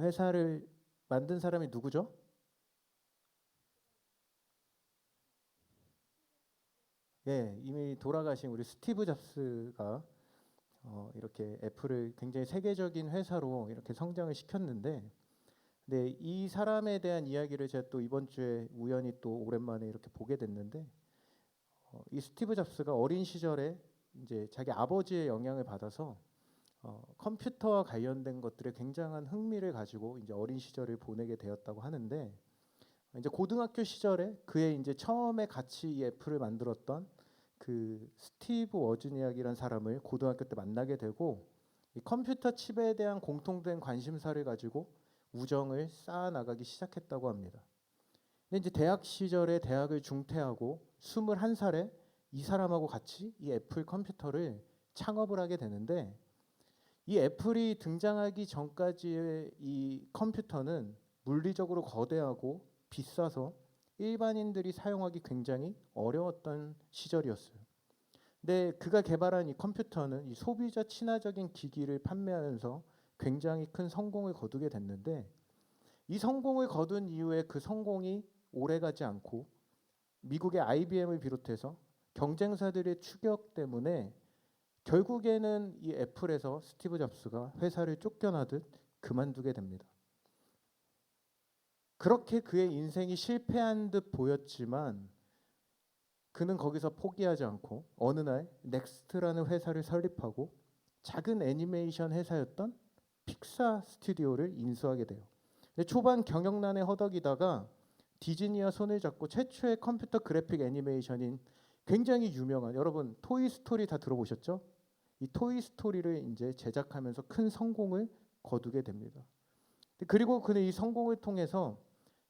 회사를 만든 사람이 누구죠? 예, 이미 돌아가신 우리 스티브 잡스가 이렇게 애플을 굉장히 세계적인 회사로 이렇게 성장을 시켰는데, 네, 이 사람에 대한 이야기를 제가 또 이번 주에 우연히 또 오랜만에 이렇게 보게 됐는데, 이 스티브 잡스가 어린 시절에 이제 자기 아버지의 영향을 받아서 컴퓨터와 관련된 것들에 굉장한 흥미를 가지고 이제 어린 시절을 보내게 되었다고 하는데, 이제 고등학교 시절에 그의 이제 처음에 같이 이 애플을 만들었던 그 스티브 워즈니악이라는 사람을 고등학교 때 만나게 되고, 이 컴퓨터 칩에 대한 공통된 관심사를 가지고 우정을 쌓아 나가기 시작했다고 합니다. 근데 이제 대학 시절에 대학을 중퇴하고 21살에 이 사람하고 같이 이 애플 컴퓨터를 창업을 하게 되는데, 이 애플이 등장하기 전까지의 이 컴퓨터는 물리적으로 거대하고 비싸서 일반인들이 사용하기 굉장히 어려웠던 시절이었어요. 근데 그가 개발한 이 컴퓨터는 이 소비자 친화적인 기기를 판매하면서 굉장히 큰 성공을 거두게 됐는데, 이 성공을 거둔 이후에 그 성공이 오래가지 않고 미국의 IBM을 비롯해서 경쟁사들의 추격 때문에 결국에는 이 애플에서 스티브 잡스가 회사를 쫓겨나듯 그만두게 됩니다. 그렇게 그의 인생이 실패한 듯 보였지만 그는 거기서 포기하지 않고 어느 날 넥스트라는 회사를 설립하고 작은 애니메이션 회사였던 픽사 스튜디오를 인수하게 돼요. 근데 초반 경영난에 허덕이다가 디즈니와 손을 잡고 최초의 컴퓨터 그래픽 애니메이션인 굉장히 유명한, 여러분 토이 스토리 다 들어보셨죠? 이 토이 스토리를 이제 제작하면서 큰 성공을 거두게 됩니다. 그리고 그는 이 성공을 통해서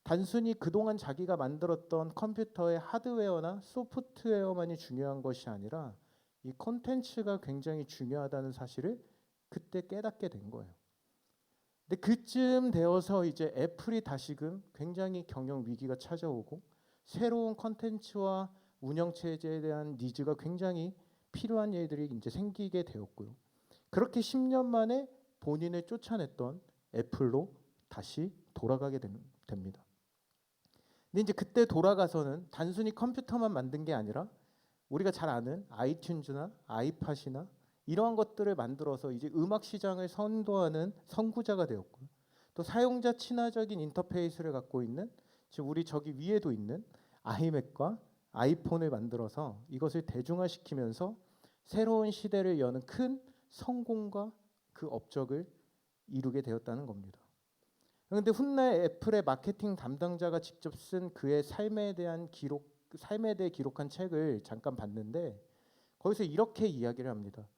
단순히 그동안 자기가 만들었던 컴퓨터의 하드웨어나 소프트웨어만이 중요한 것이 아니라 이 콘텐츠가 굉장히 중요하다는 사실을 그때 깨닫게 된 거예요. 근데 그쯤 되어서 이제 애플이 다시금 굉장히 경영 위기가 찾아오고 새로운 콘텐츠와 운영 체제에 대한 니즈가 굉장히 필요한 일들이 이제 생기게 되었고요. 그렇게 10년 만에 본인을 쫓아냈던 애플로 다시 돌아가게 됩니다. 근데 이제 그때 돌아가서는 단순히 컴퓨터만 만든 게 아니라 우리가 잘 아는 아이튠즈나 아이팟이나 이러한 것들을 만들어서 이제 음악 시장을 선도하는 선구자가 되었고요. 또 사용자 친화적인 인터페이스를 갖고 있는, 지금 우리 저기 위에도 있는 아이맥과 아이폰을 만들어서 이것을 대중화시키면서 새로운 시대를 여는 큰 성공과 그 업적을 이루게 되었다는 겁니다. 그런데 훗날 애플의 마케팅 담당자가 직접 쓴 그의 삶에 대해 기록한 책을 잠깐 봤는데, 거기서 이렇게 이야기를 합니다.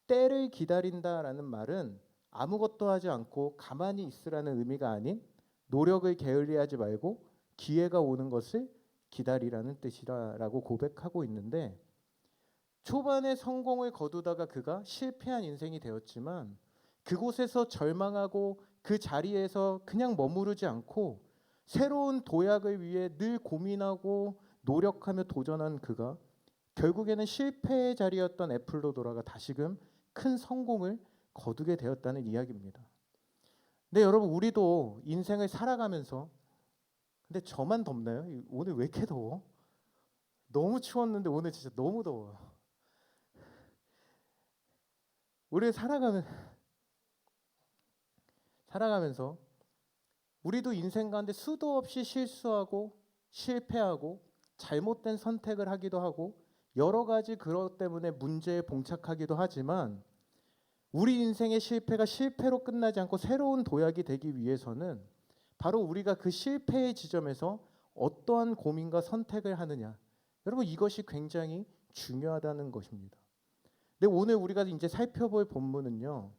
때를 기다린다라는 말은 아무것도 하지 않고 가만히 있으라는 의미가 아닌 노력을 게을리하지 말고 기회가 오는 것을 기다리라는 뜻이라고 고백하고 있는데, 초반에 성공을 거두다가 그가 실패한 인생이 되었지만 그곳에서 절망하고 그 자리에서 그냥 머무르지 않고 새로운 도약을 위해 늘 고민하고 노력하며 도전한 그가 결국에는 실패의 자리였던 애플로 돌아가 다시금 큰 성공을 거두게 되었다는 이야기입니다. 근데 여러분, 우리도 인생을 살아가면서, 근데 저만 덥나요? 오늘 왜 이렇게 더워? 너무 추웠는데 오늘 진짜 너무 더워요. 우리 살아가면서 우리도 인생 가운데 수도 없이 실수하고 실패하고 잘못된 선택을 하기도 하고 여러 가지 그것 때문에 문제에 봉착하기도 하지만, 우리 인생의 실패가 실패로 끝나지 않고 새로운 도약이 되기 위해서는 바로 우리가 그 실패의 지점에서 어떠한 고민과 선택을 하느냐, 여러분 이것이 굉장히 중요하다는 것입니다. 근데 오늘 우리가 이제 살펴볼 본문은요,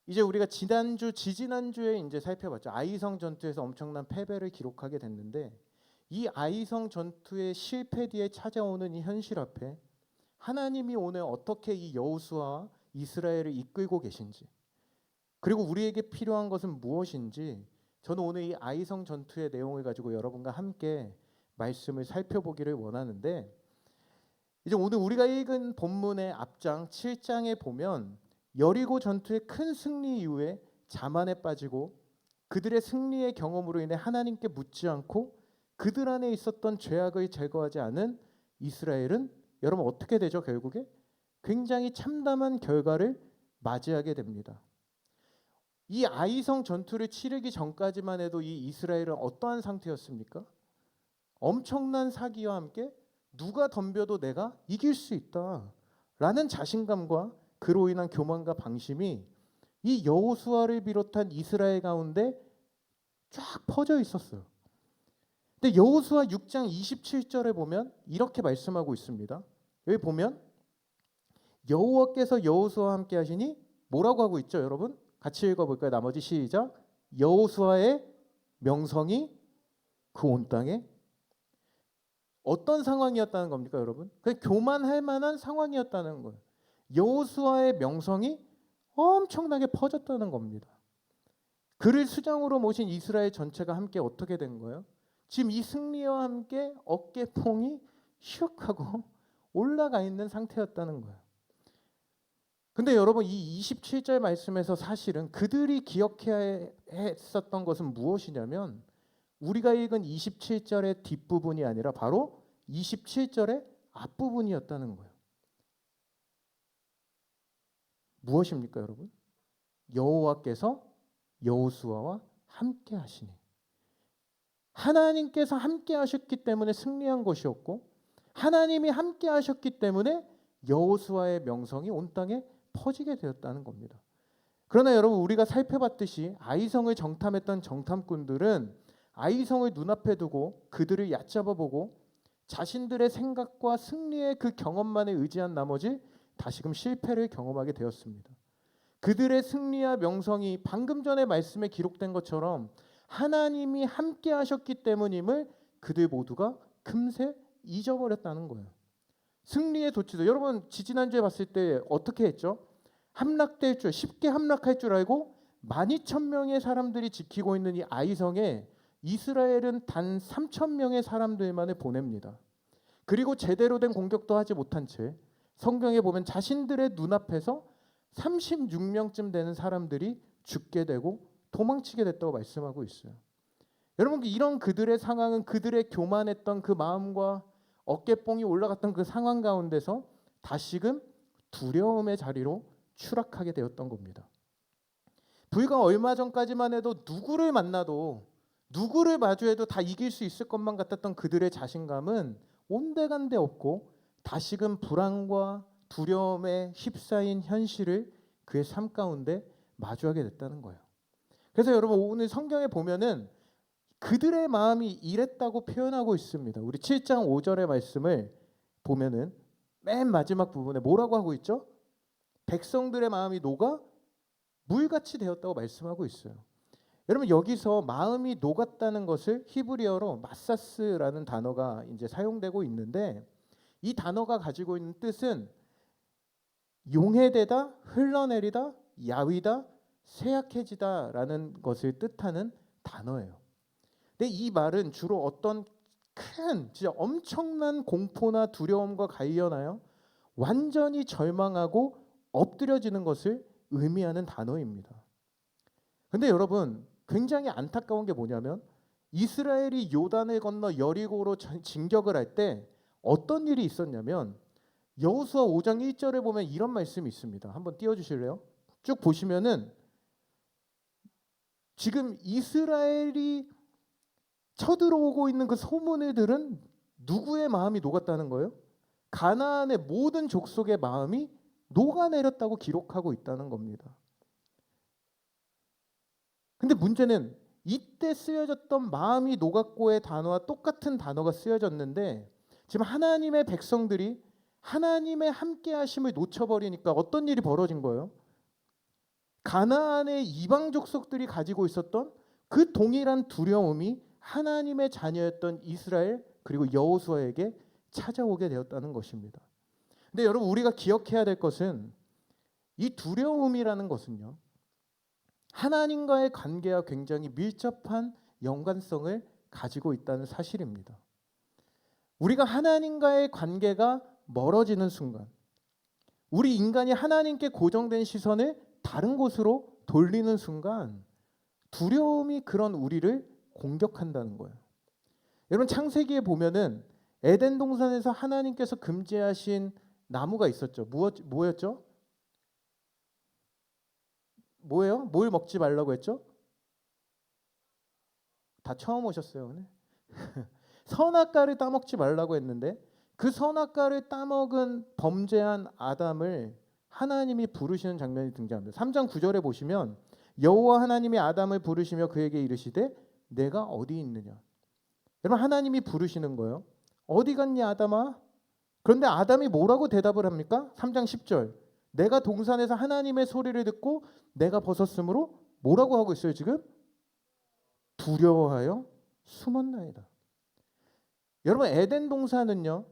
이제 우리가 지지난주에 이제 살펴봤죠. 아이성 전투에서 엄청난 패배를 기록하게 됐는데, 이 아이성 전투의 실패 뒤에 찾아오는 이 현실 앞에 하나님이 오늘 어떻게 이 여호수아와 이스라엘을 이끌고 계신지, 그리고 우리에게 필요한 것은 무엇인지, 저는 오늘 이 아이성 전투의 내용을 가지고 여러분과 함께 말씀을 살펴보기를 원하는데, 이제 오늘 우리가 읽은 본문의 앞장 7장에 보면 여리고 전투의 큰 승리 이후에 자만에 빠지고 그들의 승리의 경험으로 인해 하나님께 묻지 않고 그들 안에 있었던 죄악을 제거하지 않은 이스라엘은 여러분 어떻게 되죠? 결국에 굉장히 참담한 결과를 맞이하게 됩니다. 이 아이성 전투를 치르기 전까지만 해도 이 이스라엘은 어떠한 상태였습니까? 엄청난 사기와 함께 누가 덤벼도 내가 이길 수 있다라는 자신감과 그로 인한 교만과 방심이 이 여호수아를 비롯한 이스라엘 가운데 쫙 퍼져 있었어요. 근데 여호수아 6장 27절에 보면 이렇게 말씀하고 있습니다. 여기 보면 여호와께서 여호수아와 함께 하시니 뭐라고 하고 있죠, 여러분? 같이 읽어볼까요? 나머지 시작. 여호수아의 명성이 그 온 땅에 어떤 상황이었다는 겁니까, 여러분? 그 교만할 만한 상황이었다는 거예요. 여호수아의 명성이 엄청나게 퍼졌다는 겁니다. 그를 수장으로 모신 이스라엘 전체가 함께 어떻게 된 거예요? 지금 이 승리와 함께 어깨뽕이 슉 하고 올라가 있는 상태였다는 거예요. 근데 여러분 이 27절 말씀에서 사실은 그들이 기억해야 했었던 것은 무엇이냐면 우리가 읽은 27절의 뒷부분이 아니라 바로 27절의 앞부분이었다는 거예요. 무엇입니까, 여러분? 여호와께서 여호수아와 함께 하시니. 하나님께서 함께 하셨기 때문에 승리한 것이었고 하나님이 함께 하셨기 때문에 여호수아의 명성이 온 땅에 퍼지게 되었다는 겁니다. 그러나 여러분 우리가 살펴봤듯이 아이성을 정탐했던 정탐꾼들은 아이성을 눈앞에 두고 그들을 얕잡아보고 자신들의 생각과 승리의 그 경험만에 의지한 나머지 다시금 실패를 경험하게 되었습니다. 그들의 승리와 명성이 방금 전에 말씀에 기록된 것처럼 하나님이 함께 하셨기 때문임을 그들 모두가 금세 잊어버렸다는 거예요. 승리의 도취도 여러분 지지난주에 봤을 때 어떻게 했죠? 함락될 줄 쉽게 함락할 줄 알고 12,000명의 사람들이 지키고 있는 이 아이성에 이스라엘은 단 3,000명의 사람들만을 보냅니다. 그리고 제대로 된 공격도 하지 못한 채 성경에 보면 자신들의 눈앞에서 36명쯤 되는 사람들이 죽게 되고 도망치게 됐다고 말씀하고 있어요. 여러분 이런 그들의 상황은 그들의 교만했던 그 마음과 어깨뽕이 올라갔던 그 상황 가운데서 다시금 두려움의 자리로 추락하게 되었던 겁니다. 불과 얼마 전까지만 해도 누구를 만나도 누구를 마주해도 다 이길 수 있을 것만 같았던 그들의 자신감은 온데간데 없고 다시금 불안과 두려움에 휩싸인 현실을 그의 삶 가운데 마주하게 됐다는 거예요. 그래서 여러분 오늘 성경에 보면은 그들의 마음이 이랬다고 표현하고 있습니다. 우리 7장 5절의 말씀을 보면은 맨 마지막 부분에 뭐라고 하고 있죠? 백성들의 마음이 녹아 물같이 되었다고 말씀하고 있어요. 여러분 여기서 마음이 녹았다는 것을 히브리어로 마사스라는 단어가 이제 사용되고 있는데 이 단어가 가지고 있는 뜻은 용해되다, 흘러내리다, 야위다, 쇠약해지다라는 것을 뜻하는 단어예요. 근데 이 말은 주로 어떤 큰 진짜 엄청난 공포나 두려움과 관련하여 완전히 절망하고 엎드려지는 것을 의미하는 단어입니다. 근데 여러분 굉장히 안타까운 게 뭐냐면 이스라엘이 요단을 건너 여리고로 진격을 할 때 어떤 일이 있었냐면 여호수아 5장 1절에 보면 이런 말씀이 있습니다. 한번 띄워주실래요? 쭉 보시면은 지금 이스라엘이 쳐들어오고 있는 그 소문을 들은 누구의 마음이 녹았다는 거예요? 가나안의 모든 족속의 마음이 녹아내렸다고 기록하고 있다는 겁니다. 근데 문제는 이때 쓰여졌던 마음이 녹았고의 단어와 똑같은 단어가 쓰여졌는데 지금 하나님의 백성들이 하나님의 함께 하심을 놓쳐버리니까 어떤 일이 벌어진 거예요? 가나안의 이방 족속들이 가지고 있었던 그 동일한 두려움이 하나님의 자녀였던 이스라엘 그리고 여호수아에게 찾아오게 되었다는 것입니다. 근데 여러분 우리가 기억해야 될 것은 이 두려움이라는 것은요. 하나님과의 관계와 굉장히 밀접한 연관성을 가지고 있다는 사실입니다. 우리가 하나님과의 관계가 멀어지는 순간 우리 인간이 하나님께 고정된 시선을 다른 곳으로 돌리는 순간 두려움이 그런 우리를 공격한다는 거예요. 여러분 창세기에 보면은 에덴 동산에서 하나님께서 금지하신 나무가 있었죠. 뭐였죠? 뭐예요? 뭘 먹지 말라고 했죠? 다 처음 오셨어요, 오늘. 선악과를 따먹지 말라고 했는데 그 선악과를 따먹은 범죄한 아담을 하나님이 부르시는 장면이 등장합니다. 3장 9절에 보시면 여호와 하나님이 아담을 부르시며 그에게 이르시되 내가 어디 있느냐. 여러분 하나님이 부르시는 거예요. 어디 갔니 아담아? 그런데 아담이 뭐라고 대답을 합니까? 3장 10절. 내가 동산에서 하나님의 소리를 듣고 내가 벗었으므로 뭐라고 하고 있어요 지금? 두려워하여 숨었나이다. 여러분 에덴 동산은요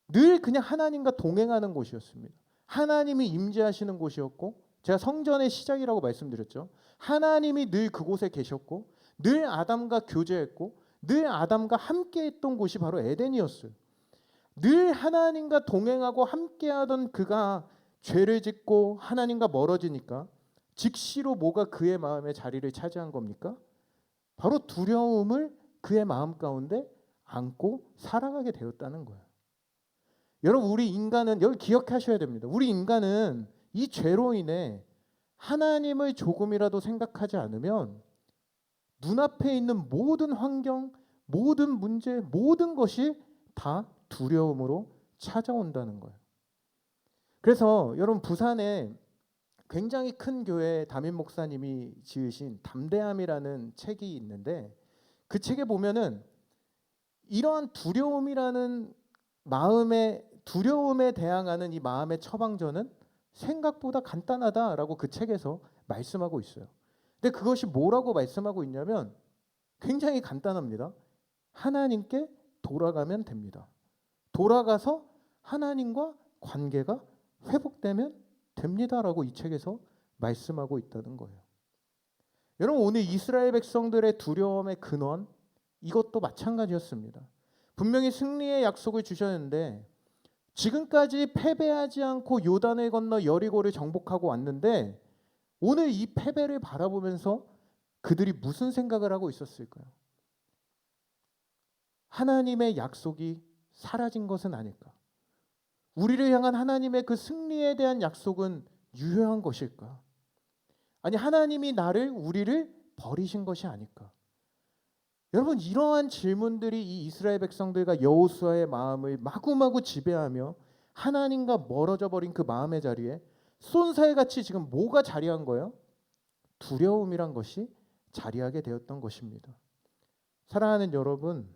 늘 그냥 하나님과 동행하는 곳이었습니다. 하나님이 임재하시는 곳이었고 제가 성전의 시작이라고 말씀드렸죠. 하나님이 늘 그곳에 계셨고 늘 아담과 교제했고 늘 아담과 함께했던 곳이 바로 에덴이었어요. 늘 하나님과 동행하고 함께하던 그가 죄를 짓고 하나님과 멀어지니까 즉시로 뭐가 그의 마음에 자리를 차지한 겁니까? 바로 두려움을 그의 마음 가운데 안고 살아가게 되었다는 거예요. 여러분 우리 인간은 여기 기억하셔야 됩니다. 우리 인간은 이 죄로 인해 하나님을 조금이라도 생각하지 않으면 눈앞에 있는 모든 환경, 모든 문제, 모든 것이 다 두려움으로 찾아온다는 거예요. 그래서 여러분 부산에 굉장히 큰 교회 담임 목사님이 지으신 담대함이라는 책이 있는데 그 책에 보면은 이러한 두려움이라는 두려움에 대항하는 이 마음의 처방전은 생각보다 간단하다라고 그 책에서 말씀하고 있어요. 근데 그것이 뭐라고 말씀하고 있냐면 굉장히 간단합니다. 하나님께 돌아가면 됩니다. 돌아가서 하나님과 관계가 회복되면 됩니다라고 이 책에서 말씀하고 있다는 거예요. 여러분 오늘 이스라엘 백성들의 두려움의 근원 이것도 마찬가지였습니다. 분명히 승리의 약속을 주셨는데 지금까지 패배하지 않고 요단을 건너 여리고를 정복하고 왔는데 오늘 이 패배를 바라보면서 그들이 무슨 생각을 하고 있었을까요? 하나님의 약속이 사라진 것은 아닐까? 우리를 향한 하나님의 그 승리에 대한 약속은 유효한 것일까? 아니 하나님이 우리를 버리신 것이 아닐까? 여러분 이러한 질문들이 이 이스라엘 백성들과 여호수아의 마음을 마구마구 지배하며 하나님과 멀어져 버린 그 마음의 자리에 쏜살같이 지금 뭐가 자리한 거예요? 두려움이란 것이 자리하게 되었던 것입니다. 사랑하는 여러분,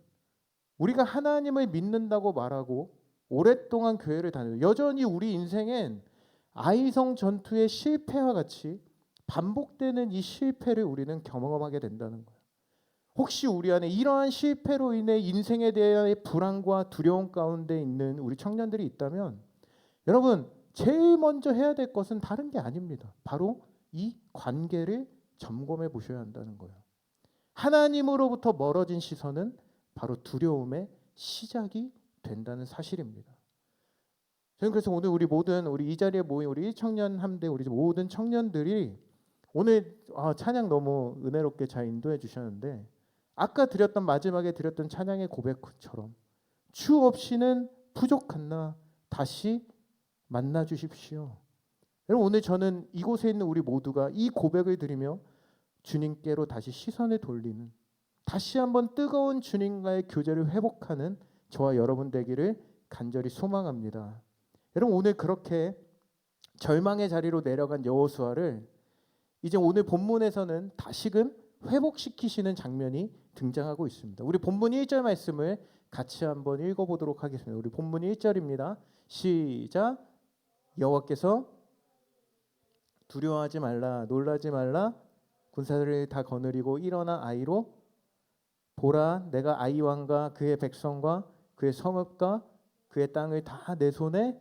우리가 하나님을 믿는다고 말하고 오랫동안 교회를 다니고 여전히 우리 인생엔 아이성 전투의 실패와 같이 반복되는 이 실패를 우리는 경험하게 된다는 거예요. 혹시 우리 안에 이러한 실패로 인해 인생에 대한 불안과 두려움 가운데 있는 우리 청년들이 있다면 여러분 제일 먼저 해야 될 것은 다른 게 아닙니다. 바로 이 관계를 점검해 보셔야 한다는 거예요. 하나님으로부터 멀어진 시선은 바로 두려움의 시작이 된다는 사실입니다. 저는 그래서 오늘 우리 이 자리에 모인 우리 청년 함대 우리 모든 청년들이 오늘 찬양 너무 은혜롭게 잘 인도해 주셨는데 아까 마지막에 드렸던 찬양의 고백처럼 주 없이는 부족한 나 다시 만나 주십시오. 여러분 오늘 저는 이곳에 있는 우리 모두가 이 고백을 드리며 주님께로 다시 시선을 돌리는 다시 한번 뜨거운 주님과의 교제를 회복하는 저와 여러분 되기를 간절히 소망합니다. 여러분 오늘 그렇게 절망의 자리로 내려간 여호수아를 이제 오늘 본문에서는 다시금 회복시키시는 장면이 등장하고 있습니다. 우리 본문 1절 말씀을 같이 한번 읽어보도록 하겠습니다. 우리 본문 1절입니다. 시작. 여호와께서 두려워하지 말라 놀라지 말라 군사들을 다 거느리고 일어나 아이로 보라 내가 아이 왕과 그의 백성과 그의 성읍과 그의 땅을 다 내 손에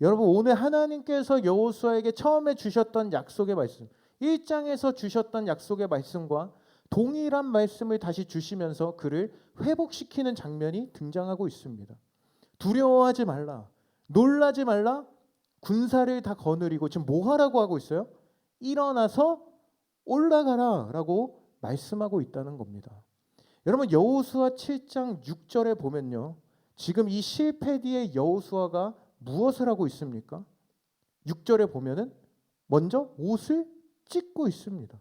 여러분 오늘 하나님께서 여호수아에게 처음에 주셨던 약속의 말씀 1장에서 주셨던 약속의 말씀과 동일한 말씀을 다시 주시면서 그를 회복시키는 장면이 등장하고 있습니다. 두려워하지 말라 놀라지 말라 군사를 다 거느리고 지금 뭐 하라고 하고 있어요? 일어나서 올라가라라고 말씀하고 있다는 겁니다. 여러분 여호수아 7장 6절에 보면요. 지금 이 실패 뒤에 여호수아가 무엇을 하고 있습니까? 6절에 보면은 먼저 옷을 찢고 있습니다.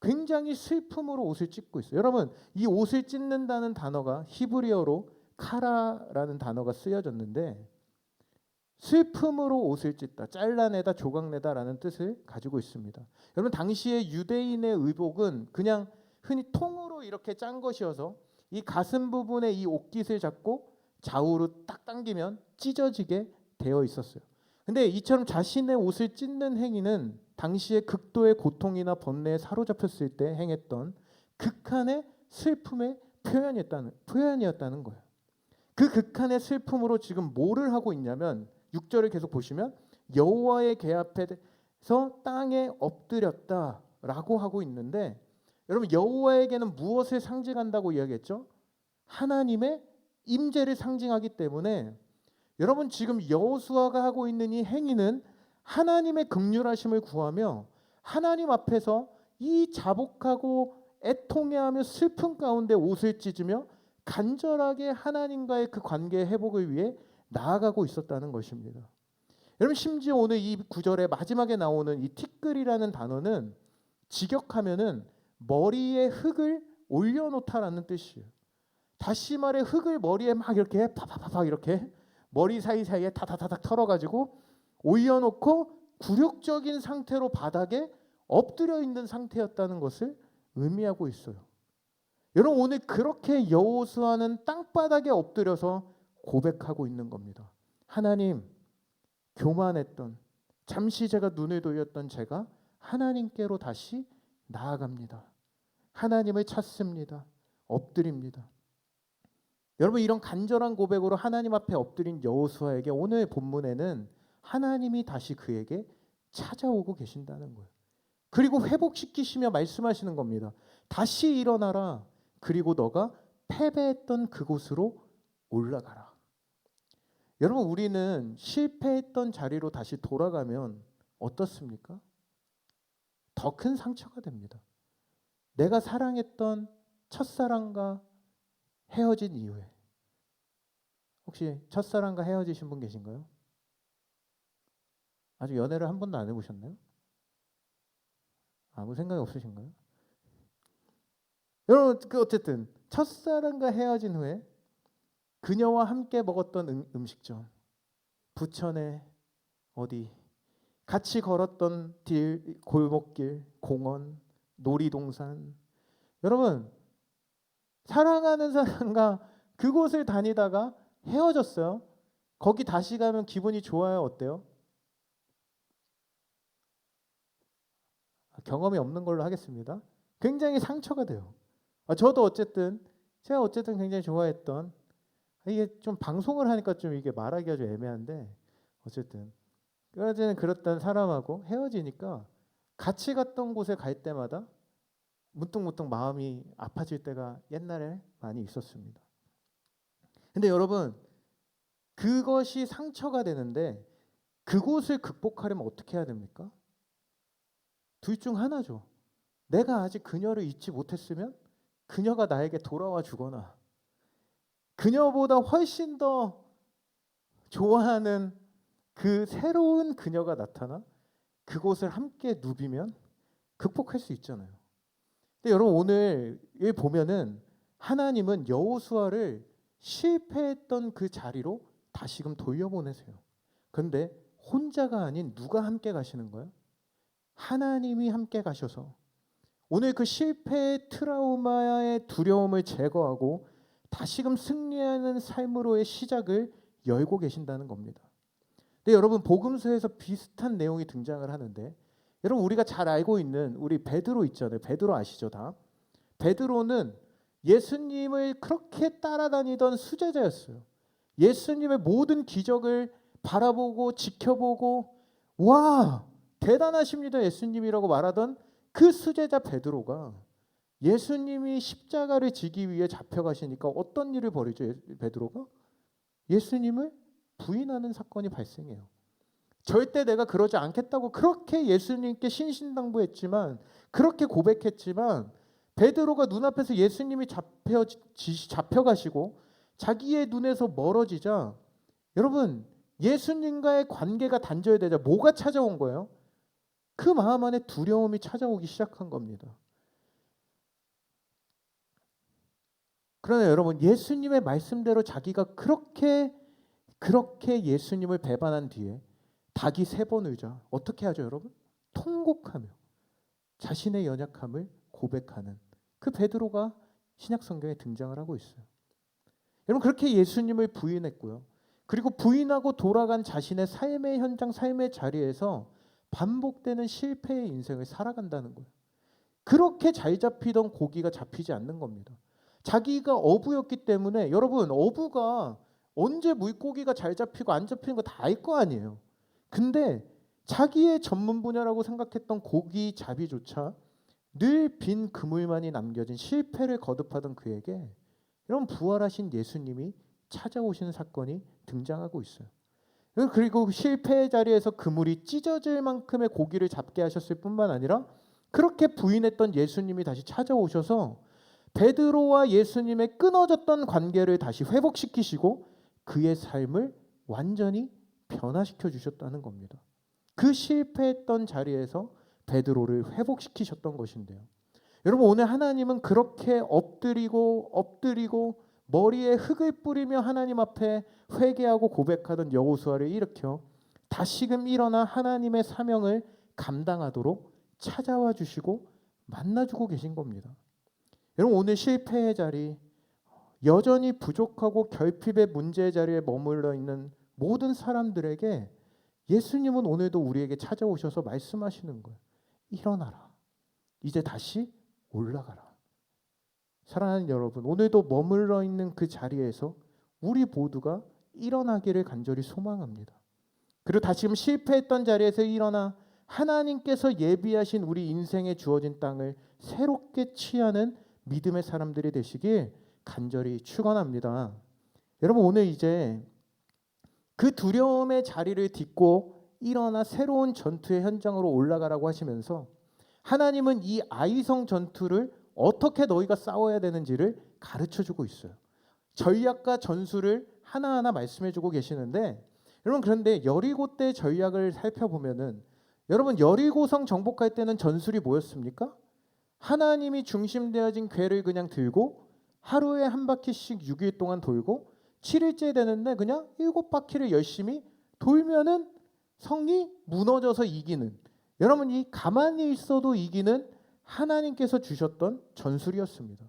굉장히 슬픔으로 옷을 찢고 있어요. 여러분 이 옷을 찢는다는 단어가 히브리어로 카라라는 단어가 쓰여졌는데 슬픔으로 옷을 찢다, 잘라내다, 조각내다라는 뜻을 가지고 있습니다. 여러분 당시에 유대인의 의복은 그냥 흔히 통으로 이렇게 짠 것이어서 이 가슴 부분에 이 옷깃을 잡고 좌우로 딱 당기면 찢어지게 되어 있었어요. 근데 이처럼 자신의 옷을 찢는 행위는 당시에 극도의 고통이나 번뇌에 사로잡혔을 때 행했던 극한의 슬픔의 표현이었다는 거예요. 그 극한의 슬픔으로 지금 뭐를 하고 있냐면 6절을 계속 보시면 여호와의 궤 앞에서 땅에 엎드렸다라고 하고 있는데 여러분 여호와에게는 무엇을 상징한다고 이야기했죠? 하나님의 임재를 상징하기 때문에 여러분 지금 여호수아가 하고 있는 이 행위는 하나님의 긍휼하심을 구하며 하나님 앞에서 이 자복하고 애통해하며 슬픔 가운데 옷을 찢으며 간절하게 하나님과의 그 관계의 회복을 위해 나아가고 있었다는 것입니다. 여러분 심지어 오늘 이 구절의 마지막에 나오는 이 티끌이라는 단어는 직역하면은 머리에 흙을 올려놓다라는 뜻이에요. 다시 말해 흙을 머리에 막 이렇게 파파파파 이렇게 머리 사이사이에 타타타닥 털어가지고 올려놓고 굴욕적인 상태로 바닥에 엎드려 있는 상태였다는 것을 의미하고 있어요. 여러분 오늘 그렇게 여호수아는 땅바닥에 엎드려서 고백하고 있는 겁니다. 하나님, 교만했던 잠시 제가 눈을 돌렸던 제가 하나님께로 다시 나아갑니다. 하나님을 찾습니다. 엎드립니다. 여러분 이런 간절한 고백으로 하나님 앞에 엎드린 여호수아에게 오늘 본문에는 하나님이 다시 그에게 찾아오고 계신다는 거예요. 그리고 회복시키시며 말씀하시는 겁니다. 다시 일어나라. 그리고 너가 패배했던 그곳으로 올라가라. 여러분 우리는 실패했던 자리로 다시 돌아가면 어떻습니까? 더 큰 상처가 됩니다. 내가 사랑했던 첫사랑과 헤어진 이후에 혹시 첫사랑과 헤어지신 분 계신가요? 아직 연애를 한 번도 안 해보셨나요? 아무 생각이 없으신가요? 여러분 어쨌든 첫사랑과 헤어진 후에 그녀와 함께 먹었던 음식점, 부천에 어디 같이 걸었던 골목길, 공원, 놀이동산. 여러분 사랑하는 사람과 그곳을 다니다가 헤어졌어요. 거기 다시 가면 기분이 좋아요? 어때요? 경험이 없는 걸로 하겠습니다. 굉장히 상처가 돼요. 저도 어쨌든 제가 굉장히 좋아했던 이게 좀 방송을 하니까 좀 이게 말하기가 좀 애매한데 어쨌든 그전에는 그랬던 사람하고 헤어지니까 같이 갔던 곳에 갈 때마다 문득문득 마음이 아파질 때가 옛날에 많이 있었습니다. 근데 여러분 그것이 상처가 되는데 그곳을 극복하려면 어떻게 해야 됩니까? 둘 중 하나죠. 내가 아직 그녀를 잊지 못했으면 그녀가 나에게 돌아와 주거나 그녀보다 훨씬 더 좋아하는 그 새로운 그녀가 나타나 그곳을 함께 누비면 극복할 수 있잖아요. 근데 여러분 오늘 여기 보면은 하나님은 여호수아를 실패했던 그 자리로 다시금 돌려보내세요. 그런데 혼자가 아닌 누가 함께 가시는 거예요? 하나님이 함께 가셔서 오늘 그 실패의 트라우마의 두려움을 제거하고 다시금 승리하는 삶으로의 시작을 열고 계신다는 겁니다. 근데 여러분 복음서에서 비슷한 내용이 등장을 하는데 여러분 우리가 잘 알고 있는 우리 베드로 있잖아요. 베드로 아시죠 다? 베드로는 예수님을 그렇게 따라다니던 수제자였어요. 예수님의 모든 기적을 바라보고 지켜보고 와 대단하십니다 예수님이라고 말하던 그 수제자 베드로가 예수님이 십자가를 지기 위해 잡혀가시니까 어떤 일을 벌이죠 베드로가? 예수님을 부인하는 사건이 발생해요. 절대 내가 그러지 않겠다고 그렇게 예수님께 신신당부했지만, 그렇게 고백했지만, 베드로가 눈앞에서 예수님이 잡혀가시고 자기의 눈에서 멀어지자, 여러분, 예수님과의 관계가 단절되자 뭐가 찾아온 거예요? 그 마음 안에 두려움이 찾아오기 시작한 겁니다. 그러나 여러분, 예수님의 말씀대로 자기가 그렇게 예수님을 배반한 뒤에 닭이 3번 울자 어떻게 하죠, 여러분? 통곡하며 자신의 연약함을 고백하는 그 베드로가 신약 성경에 등장을 하고 있어요. 여러분, 그렇게 예수님을 부인했고요. 그리고 부인하고 돌아간 자신의 삶의 현장, 삶의 자리에서 반복되는 실패의 인생을 살아간다는 거예요. 그렇게 잘 잡히던 고기가 잡히지 않는 겁니다. 자기가 어부였기 때문에, 여러분, 어부가 언제 물고기가 잘 잡히고 안 잡히는 거 다 알 거 아니에요. 근데 자기의 전문 분야라고 생각했던 고기 잡이조차 늘 빈 그물만이 남겨진 실패를 거듭하던 그에게, 여러분, 부활하신 예수님이 찾아오시는 사건이 등장하고 있어요. 그리고 실패의 자리에서 그물이 찢어질 만큼의 고기를 잡게 하셨을 뿐만 아니라, 그렇게 부인했던 예수님이 다시 찾아오셔서 베드로와 예수님의 끊어졌던 관계를 다시 회복시키시고 그의 삶을 완전히 변화시켜 주셨다는 겁니다. 그 실패했던 자리에서 베드로를 회복시키셨던 것인데요. 여러분, 오늘 하나님은 그렇게 엎드리고 머리에 흙을 뿌리며 하나님 앞에 회개하고 고백하던 여호수아를 일으켜 다시금 일어나 하나님의 사명을 감당하도록 찾아와 주시고 만나주고 계신 겁니다. 여러분, 오늘 실패의 자리, 여전히 부족하고 결핍의 문제의 자리에 머물러 있는 모든 사람들에게 예수님은 오늘도 우리에게 찾아오셔서 말씀하시는 거예요. 일어나라. 이제 다시 올라가라. 사랑하는 여러분, 오늘도 머물러 있는 그 자리에서 우리 모두가 일어나기를 간절히 소망합니다. 그리고 다시금 실패했던 자리에서 일어나 하나님께서 예비하신 우리 인생에 주어진 땅을 새롭게 취하는 믿음의 사람들이 되시길 간절히 축원합니다. 여러분, 오늘 이제 그 두려움의 자리를 딛고 일어나 새로운 전투의 현장으로 올라가라고 하시면서 하나님은 이 아이성 전투를 어떻게 너희가 싸워야 되는지를 가르쳐주고 있어요. 전략과 전술을 하나하나 말씀해주고 계시는데, 여러분, 그런데 여리고 때 전략을 살펴보면은, 여러분, 여리고성 정복할 때는 전술이 뭐였습니까? 하나님이 중심되어진 궤를 그냥 들고 하루에 한 바퀴씩 6일 동안 돌고 7일째 되는데 그냥 7바퀴를 열심히 돌면은 성이 무너져서 이기는, 여러분, 이 가만히 있어도 이기는 하나님께서 주셨던 전술이었습니다.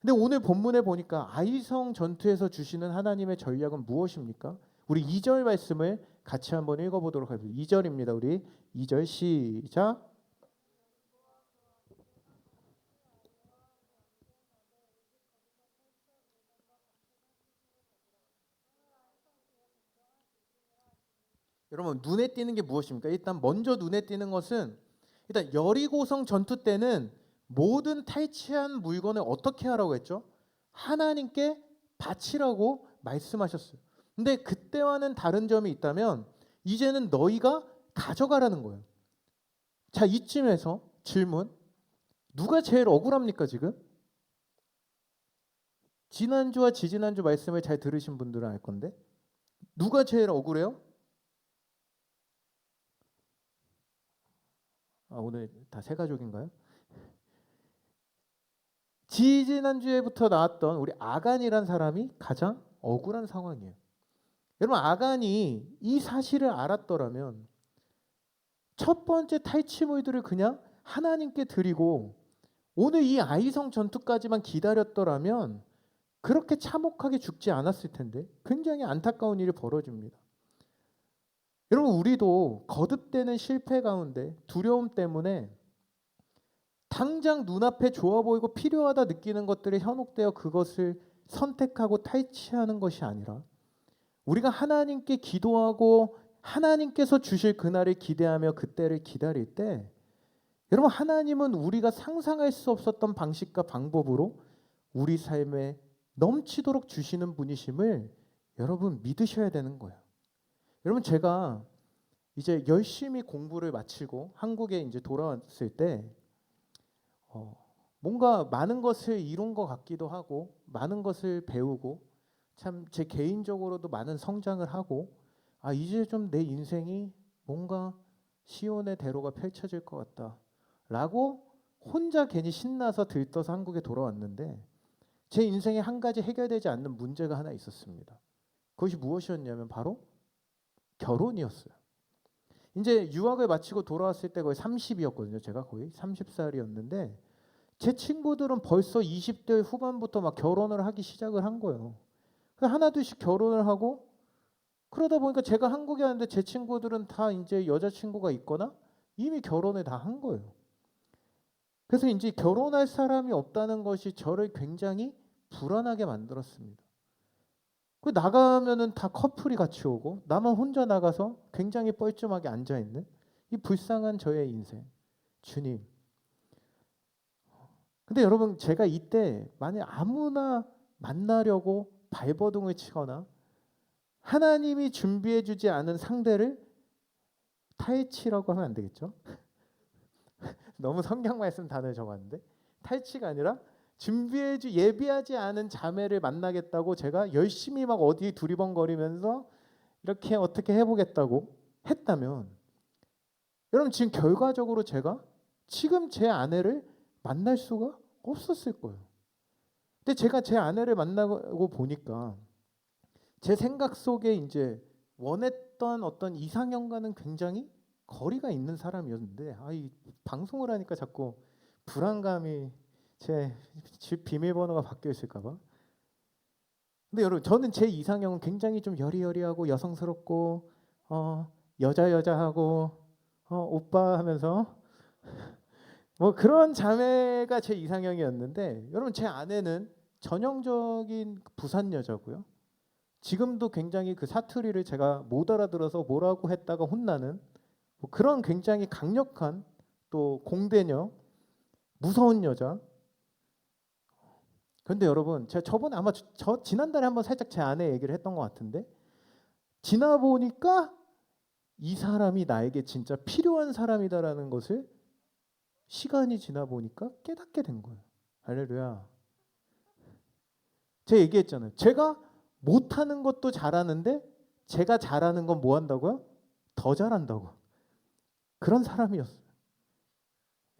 근데 오늘 본문에 보니까 아이성 전투에서 주시는 하나님의 전략은 무엇입니까? 우리 2절 말씀을 같이 한번 읽어보도록 하겠습니다. 2절입니다. 우리 2절 시작. 여러분, 눈에 띄는 게 무엇입니까? 일단 먼저 눈에 띄는 것은, 일단 여리고성 전투 때는 모든 탈취한 물건을 어떻게 하라고 했죠? 하나님께 바치라고 말씀하셨어요. 근데 그때와는 다른 점이 있다면 이제는 너희가 가져가라는 거예요. 자, 이쯤에서 질문. 누가 제일 억울합니까, 지금? 지난주와 지지난주 말씀을 잘 들으신 분들은 알 건데, 누가 제일 억울해요? 오늘 다 새 가족인가요? 지지난주에부터 나왔던 우리 아간이란 사람이 가장 억울한 상황이에요. 여러분, 아간이 이 사실을 알았더라면 첫 번째 탈취물들을 그냥 하나님께 드리고 오늘 이 아이성 전투까지만 기다렸더라면 그렇게 참혹하게 죽지 않았을 텐데, 굉장히 안타까운 일이 벌어집니다. 여러분, 우리도 거듭되는 실패 가운데 두려움 때문에 당장 눈앞에 좋아 보이고 필요하다 느끼는 것들에 현혹되어 그것을 선택하고 탈취하는 것이 아니라, 우리가 하나님께 기도하고 하나님께서 주실 그날을 기대하며 그때를 기다릴 때, 여러분, 하나님은 우리가 상상할 수 없었던 방식과 방법으로 우리 삶에 넘치도록 주시는 분이심을 여러분 믿으셔야 되는 거예요. 여러분, 제가 이제 열심히 공부를 마치고 한국에 이제 돌아왔을 때 뭔가 많은 것을 이룬 것 같기도 하고 많은 것을 배우고 참 제 개인적으로도 많은 성장을 하고 이제 좀 내 인생이 뭔가 시온의 대로가 펼쳐질 것 같다라고 혼자 괜히 신나서 들떠서 한국에 돌아왔는데 제 인생에 한 가지 해결되지 않는 문제가 하나 있었습니다. 그것이 무엇이었냐면 바로 결혼이었어요. 이제 유학을 마치고 돌아왔을 때 거의 30이었거든요. 제가 거의 30살이었는데 제 친구들은 벌써 20대 후반부터 막 결혼을 하기 시작을 한 거예요. 하나둘씩 결혼을 하고 그러다 보니까 제가 한국에 왔는데 제 친구들은 다 이제 여자친구가 있거나 이미 결혼을 다 한 거예요. 그래서 이제 결혼할 사람이 없다는 것이 저를 굉장히 불안하게 만들었습니다. 그 나가면은 다 커플이 같이 오고 나만 혼자 나가서 굉장히 뻘쭘하게 앉아 있는 이 불쌍한 저의 인생. 주님. 근데 여러분 제가 이때 만약 아무나 만나려고 발버둥을 치거나 하나님이 준비해 주지 않은 상대를 탈취라고 하면 안 되겠죠? 너무 성경 말씀 단어를 적었는데 탈취가 아니라 예비하지 않은 자매를 만나겠다고 제가 열심히 막 어디 두리번거리면서 이렇게 어떻게 해보겠다고 했다면 여러분 지금 결과적으로 제가 지금 제 아내를 만날 수가 없었을 거예요. 근데 제가 제 아내를 만나고 보니까 제 생각 속에 이제 원했던 어떤 이상형과는 굉장히 거리가 있는 사람이었는데 이 방송을 하니까 자꾸 불안감이 제 집 비밀번호가 바뀌어 있을까 봐. 근데 여러분 저는 제 이상형은 굉장히 좀 여리여리하고 여성스럽고 여자하고 오빠 하면서 뭐 그런 자매가 제 이상형이었는데 여러분 제 아내는 전형적인 부산 여자고요. 지금도 굉장히 그 사투리를 제가 못 알아들어서 뭐라고 했다가 혼나는 뭐 그런 굉장히 강력한 또 공대녀 무서운 여자. 그런데 여러분 제가 저번에 아마 지난달에 한번 살짝 제 아내 얘기를 했던 것 같은데 지나 보니까 이 사람이 나에게 진짜 필요한 사람이다라는 것을 시간이 지나 보니까 깨닫게 된 거예요. 할렐루야. 제가 얘기했잖아요. 제가 못하는 것도 잘하는데 제가 잘하는 건 뭐 한다고요? 더 잘한다고. 그런 사람이었어요.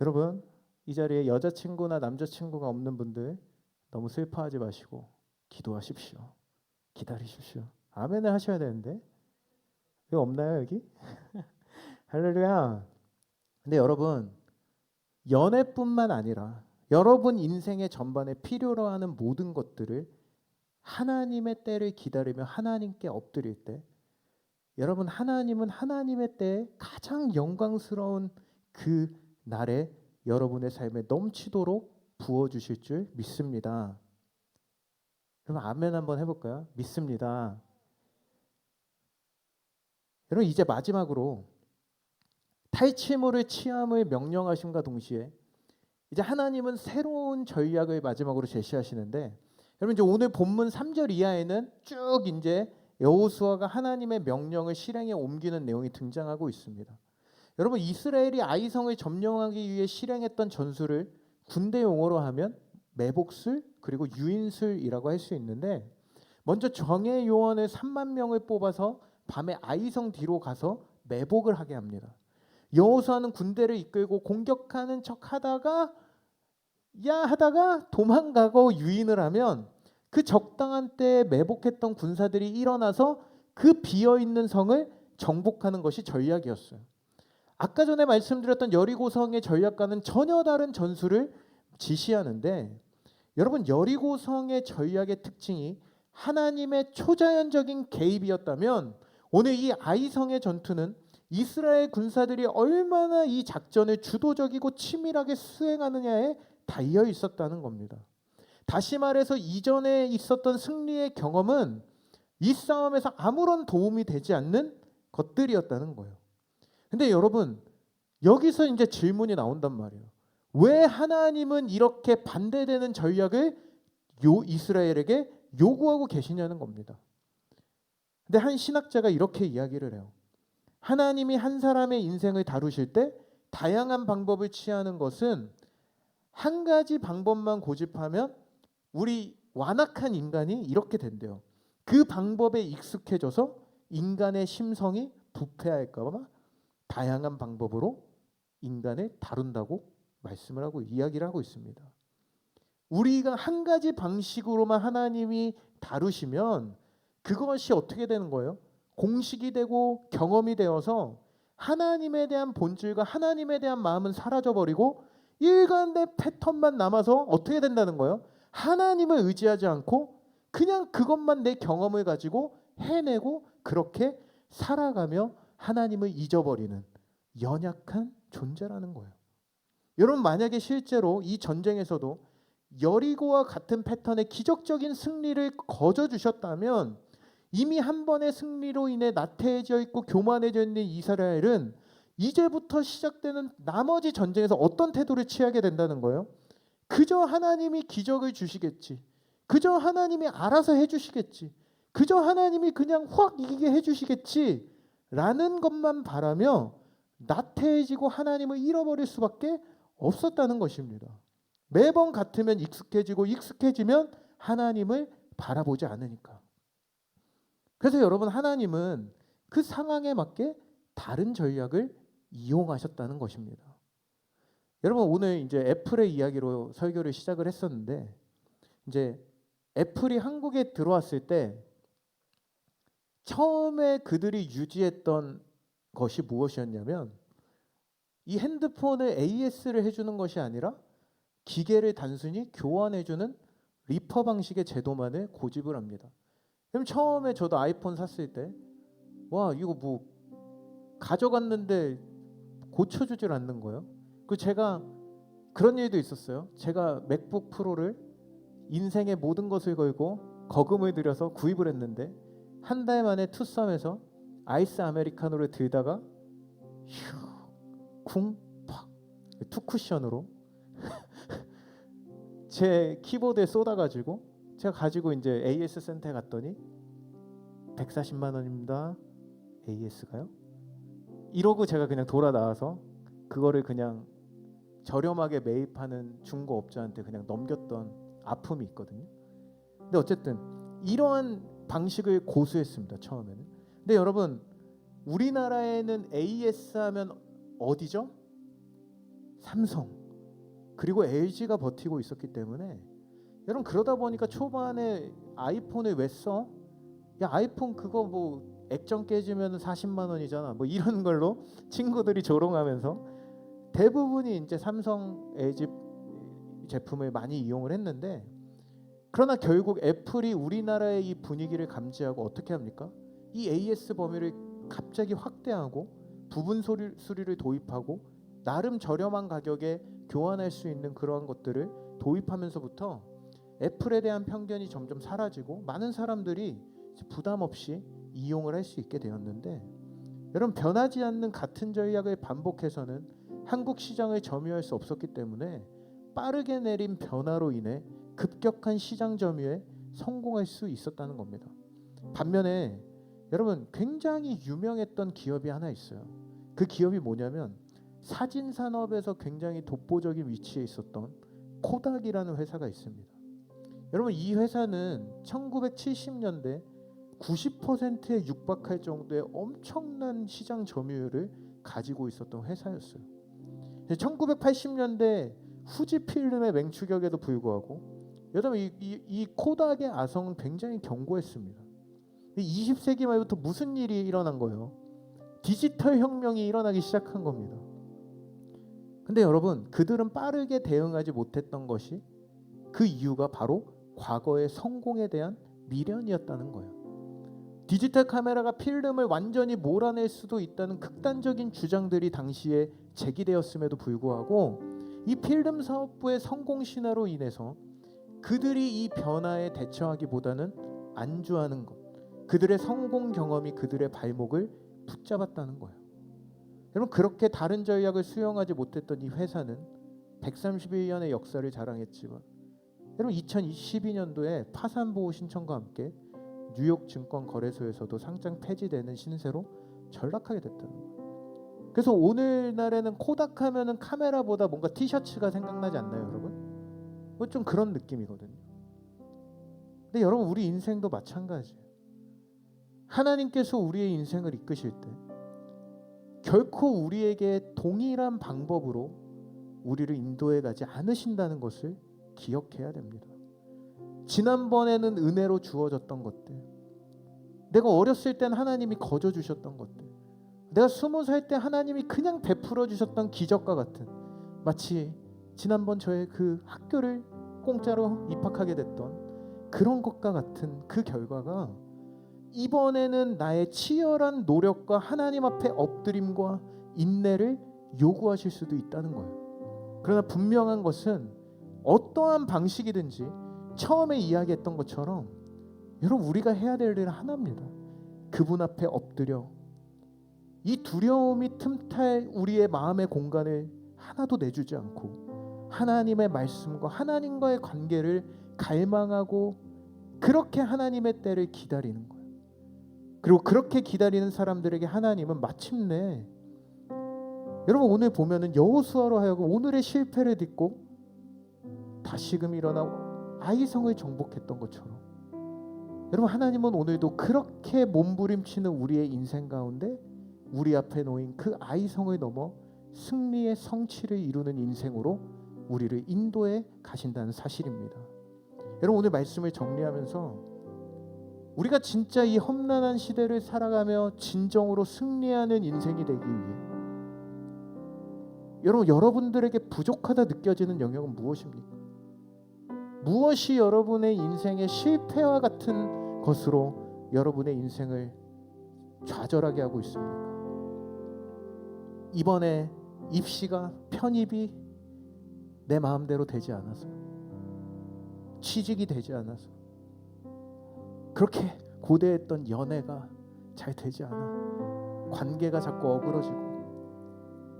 여러분 이 자리에 여자친구나 남자친구가 없는 분들 너무 슬퍼하지 마시고 기도하십시오. 기다리십시오. 아멘을 하셔야 되는데 이거 없나요 여기? 할렐루야. 근데 여러분 연애뿐만 아니라 여러분 인생의 전반에 필요로 하는 모든 것들을 하나님의 때를 기다리며 하나님께 엎드릴 때 여러분 하나님은 하나님의 때에 가장 영광스러운 그 날에 여러분의 삶에 넘치도록 부어주실 줄 믿습니다. 그럼 아멘 한번 해볼까요? 믿습니다. 여러분 이제 마지막으로 탈취물을 취함을 명령하심과 동시에 이제 하나님은 새로운 전략을 마지막으로 제시하시는데 여러분 이제 오늘 본문 3절 이하에는 쭉 이제 여호수아가 하나님의 명령을 실행에 옮기는 내용이 등장하고 있습니다. 여러분 이스라엘이 아이성을 점령하기 위해 실행했던 전술을 군대 용어로 하면 매복술 그리고 유인술이라고 할 수 있는데 먼저 정예 요원을 3만 명을 뽑아서 밤에 아이성 뒤로 가서 매복을 하게 합니다. 여호수아는 군대를 이끌고 공격하는 척 하다가 도망가고 유인을 하면 그 적당한 때에 매복했던 군사들이 일어나서 그 비어있는 성을 정복하는 것이 전략이었어요. 아까 전에 말씀드렸던 여리고성의 전략과는 전혀 다른 전술을 지시하는데 여러분 여리고성의 전략의 특징이 하나님의 초자연적인 개입이었다면 오늘 이 아이성의 전투는 이스라엘 군사들이 얼마나 이 작전을 주도적이고 치밀하게 수행하느냐에 달려 있었다는 겁니다. 다시 말해서 이전에 있었던 승리의 경험은 이 싸움에서 아무런 도움이 되지 않는 것들이었다는 거예요. 근데 여러분 여기서 이제 질문이 나온단 말이에요. 왜 하나님은 이렇게 반대되는 전략을 이스라엘에게 요구하고 계시냐는 겁니다. 근데 한 신학자가 이렇게 이야기를 해요. 하나님이 한 사람의 인생을 다루실 때 다양한 방법을 취하는 것은 한 가지 방법만 고집하면 우리 완악한 인간이 이렇게 된대요. 그 방법에 익숙해져서 인간의 심성이 부패할까 봐 다양한 방법으로 인간을 다룬다고 말씀을 하고 이야기를 하고 있습니다. 우리가 한 가지 방식으로만 하나님이 다루시면 그것이 어떻게 되는 거예요? 공식이 되고 경험이 되어서 하나님에 대한 본질과 하나님에 대한 마음은 사라져버리고 일관된 패턴만 남아서 어떻게 된다는 거예요? 하나님을 의지하지 않고 그냥 그것만 내 경험을 가지고 해내고 그렇게 살아가며 하나님을 잊어버리는 연약한 존재라는 거예요. 여러분, 만약에 실제로 이 전쟁에서도 여리고와 같은 패턴의 기적적인 승리를 거저주셨다면 이미 한 번의 승리로 인해 나태해져 있고 교만해져 있는 이스라엘은 이제부터 시작되는 나머지 전쟁에서 어떤 태도를 취하게 된다는 거예요? 그저 하나님이 기적을 주시겠지, 그저 하나님이 알아서 해주시겠지, 그저 하나님이 그냥 확 이기게 해주시겠지 라는 것만 바라며 나태해지고 하나님을 잃어버릴 수밖에 없었다는 것입니다. 매번 같으면 익숙해지고 익숙해지면 하나님을 바라보지 않으니까. 그래서 여러분, 하나님은 그 상황에 맞게 다른 전략을 이용하셨다는 것입니다. 여러분, 오늘 이제 애플의 이야기로 설교를 시작을 했었는데, 이제 애플이 한국에 들어왔을 때 처음에 그들이 유지했던 것이 무엇이었냐면 이 핸드폰을 AS를 해주는 것이 아니라 기계를 단순히 교환해주는 리퍼 방식의 제도만을 고집을 합니다. 그럼 처음에 저도 아이폰 샀을 때 와, 이거 뭐 가져갔는데 고쳐주질 않는 거예요. 그 제가 그런 일도 있었어요. 제가 맥북 프로를 인생의 모든 것을 걸고 거금을 들여서 구입을 했는데 한 달 만에 투썸에서 아이스 아메리카노를 들다가 휴 쿵팍 투쿠션으로 제 키보드에 쏟아가지고 제가 가지고 이제 AS 센터에 갔더니 140만 원입니다. AS가요? 이러고 제가 그냥 돌아 나와서 그거를 그냥 저렴하게 매입하는 중고업자한테 그냥 넘겼던 아픔이 있거든요. 근데 어쨌든 이러한 방식을 고수했습니다, 처음에는. 근데 여러분, 우리나라에는 AS 하면 어디죠? 삼성 그리고 LG가 버티고 있었기 때문에 여러분, 그러다 보니까 초반에 아이폰을 왜 써? 야, 아이폰 그거 뭐 액정 깨지면 40만 원이잖아. 뭐 이런 걸로 친구들이 조롱하면서 대부분이 이제 삼성, LG 제품을 많이 이용을 했는데, 그러나 결국 애플이 우리나라의 이 분위기를 감지하고 어떻게 합니까? 이 AS 범위를 갑자기 확대하고 부분 수리를 도입하고 나름 저렴한 가격에 교환할 수 있는 그러한 것들을 도입하면서부터 애플에 대한 편견이 점점 사라지고 많은 사람들이 부담 없이 이용을 할 수 있게 되었는데, 여러분, 변하지 않는 같은 전략을 반복해서는 한국 시장을 점유할 수 없었기 때문에 빠르게 내린 변화로 인해 급격한 시장 점유에 성공할 수 있었다는 겁니다. 반면에 여러분, 굉장히 유명했던 기업이 하나 있어요. 그 기업이 뭐냐면 사진 산업에서 굉장히 독보적인 위치에 있었던 코닥이라는 회사가 있습니다. 여러분, 이 회사는 1970년대 90%에 육박할 정도의 엄청난 시장 점유율을 가지고 있었던 회사였어요. 1980년대 후지필름의 맹추격에도 불구하고 여러분, 이 코닥의 아성은 굉장히 견고했습니다. 20세기 말부터 무슨 일이 일어난 거예요? 디지털 혁명이 일어나기 시작한 겁니다. 근데 여러분, 그들은 빠르게 대응하지 못했던 것이, 그 이유가 바로 과거의 성공에 대한 미련이었다는 거예요. 디지털 카메라가 필름을 완전히 몰아낼 수도 있다는 극단적인 주장들이 당시에 제기되었음에도 불구하고 이 필름 사업부의 성공 신화로 인해서 그들이 이 변화에 대처하기보다는 안주하는 것, 그들의 성공 경험이 그들의 발목을 붙잡았다는 거예요. 여러분, 그렇게 다른 전략을 수용하지 못했던 이 회사는 131년의 역사를 자랑했지만 여러분, 2012년도에 파산 보호 신청과 함께 뉴욕 증권 거래소에서도 상장 폐지되는 신세로 전락하게 됐다는 거예요. 그래서 오늘날에는 코닥 하면은 카메라보다 뭔가 티셔츠가 생각나지 않나요, 여러분? 뭐 좀 그런 느낌이거든요. 근데 여러분, 우리 인생도 마찬가지예요. 하나님께서 우리의 인생을 이끄실 때 결코 우리에게 동일한 방법으로 우리를 인도해 가지 않으신다는 것을 기억해야 됩니다. 지난번에는 은혜로 주어졌던 것들, 내가 어렸을 땐 하나님이 거저 주셨던 것들, 내가 20살 때 하나님이 그냥 베풀어 주셨던 기적과 같은, 마치 지난번 저의 그 학교를 공짜로 입학하게 됐던 그런 것과 같은 그 결과가 이번에는 나의 치열한 노력과 하나님 앞에 엎드림과 인내를 요구하실 수도 있다는 거예요. 그러나 분명한 것은 어떠한 방식이든지 처음에 이야기했던 것처럼 여러분, 우리가 해야 될 일은 하나입니다. 그분 앞에 엎드려 이 두려움이 틈탈 우리의 마음의 공간을 하나도 내주지 않고 하나님의 말씀과 하나님과의 관계를 갈망하고 그렇게 하나님의 때를 기다리는 거예요. 그리고 그렇게 기다리는 사람들에게 하나님은 마침내, 여러분 오늘 보면은 여호수아로 하여금 오늘의 실패를 딛고 다시금 일어나 아이성을 정복했던 것처럼, 여러분 하나님은 오늘도 그렇게 몸부림치는 우리의 인생 가운데 우리 앞에 놓인 그 아이성을 넘어 승리의 성취를 이루는 인생으로 우리를 인도해 가신다는 사실입니다. 여러분, 오늘 말씀을 정리하면서 우리가 진짜 이 험난한 시대를 살아가며 진정으로 승리하는 인생이 되기 위해 여러분들에게 부족하다 느껴지는 영역은 무엇입니까? 무엇이 여러분의 인생의 실패와 같은 것으로 여러분의 인생을 좌절하게 하고 있습니까? 이번에 입시가, 편입이 내 마음대로 되지 않아서, 취직이 되지 않아서, 그렇게 고대했던 연애가 잘 되지 않아, 관계가 자꾸 어그러지고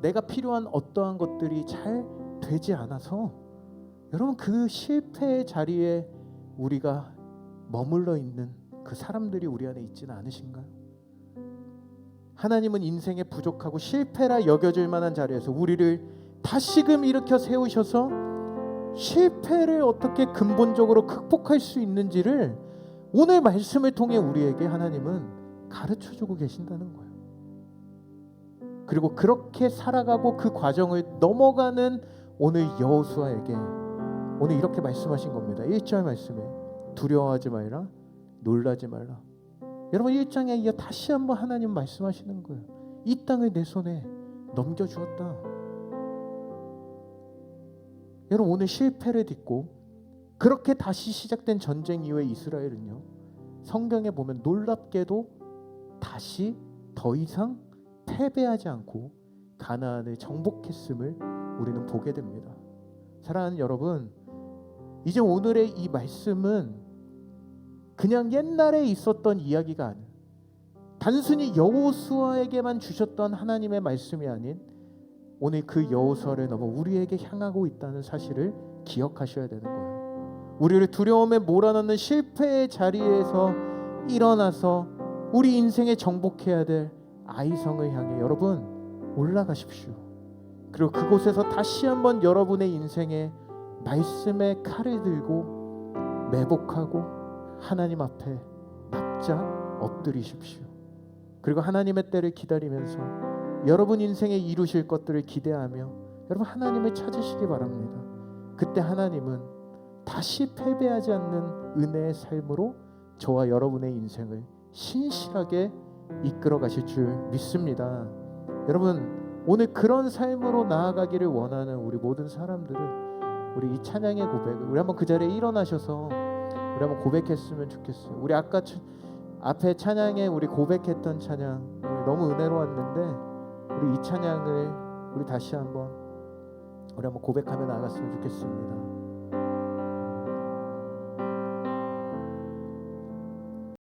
내가 필요한 어떠한 것들이 잘 되지 않아서, 여러분 그 실패의 자리에 우리가 머물러 있는 그 사람들이 우리 안에 있지는 않으신가요? 하나님은 인생에 부족하고 실패라 여겨질 만한 자리에서 우리를 다시금 일으켜 세우셔서 실패를 어떻게 근본적으로 극복할 수 있는지를 오늘 말씀을 통해 우리에게 하나님은 가르쳐주고 계신다는 거예요. 그리고 그렇게 살아가고 그 과정을 넘어가는 오늘 여호수아에게 오늘 이렇게 말씀하신 겁니다. 1절 말씀에 두려워하지 말라, 놀라지 말라. 여러분 1장에 이어 다시 한번 하나님 말씀하시는 거예요. 이 땅을 내 손에 넘겨주었다. 여러분 오늘 실패를 딛고 그렇게 다시 시작된 전쟁 이후에 이스라엘은요, 성경에 보면 놀랍게도 다시 더 이상 패배하지 않고 가나안을 정복했음을 우리는 보게 됩니다. 사랑하는 여러분, 이제 오늘의 이 말씀은 그냥 옛날에 있었던 이야기가 아니에요. 단순히 여호수아에게만 주셨던 하나님의 말씀이 아닌 오늘 그 여호수아를 넘어 우리에게 향하고 있다는 사실을 기억하셔야 되는 거예요. 우리를 두려움에 몰아넣는 실패의 자리에서 일어나서 우리 인생에 정복해야 될 아이성을 향해 여러분 올라가십시오. 그리고 그곳에서 다시 한번 여러분의 인생에 말씀의 칼을 들고 매복하고 하나님 앞에 납작 엎드리십시오. 그리고 하나님의 때를 기다리면서 여러분 인생에 이루실 것들을 기대하며 여러분 하나님을 찾으시기 바랍니다. 그때 하나님은 다시 패배하지 않는 은혜의 삶으로 저와 여러분의 인생을 신실하게 이끌어 가실 줄 믿습니다. 여러분 오늘 그런 삶으로 나아가기를 원하는 우리 모든 사람들은 우리 이 찬양의 고백을 우리 한번 그 자리에 일어나셔서 우리 한번 고백했으면 좋겠어요. 우리 아까 앞에 찬양에 우리 고백했던 찬양 너무 은혜로웠는데 우리 이 찬양을 우리 다시 한번 고백하며 나갔으면 좋겠습니다.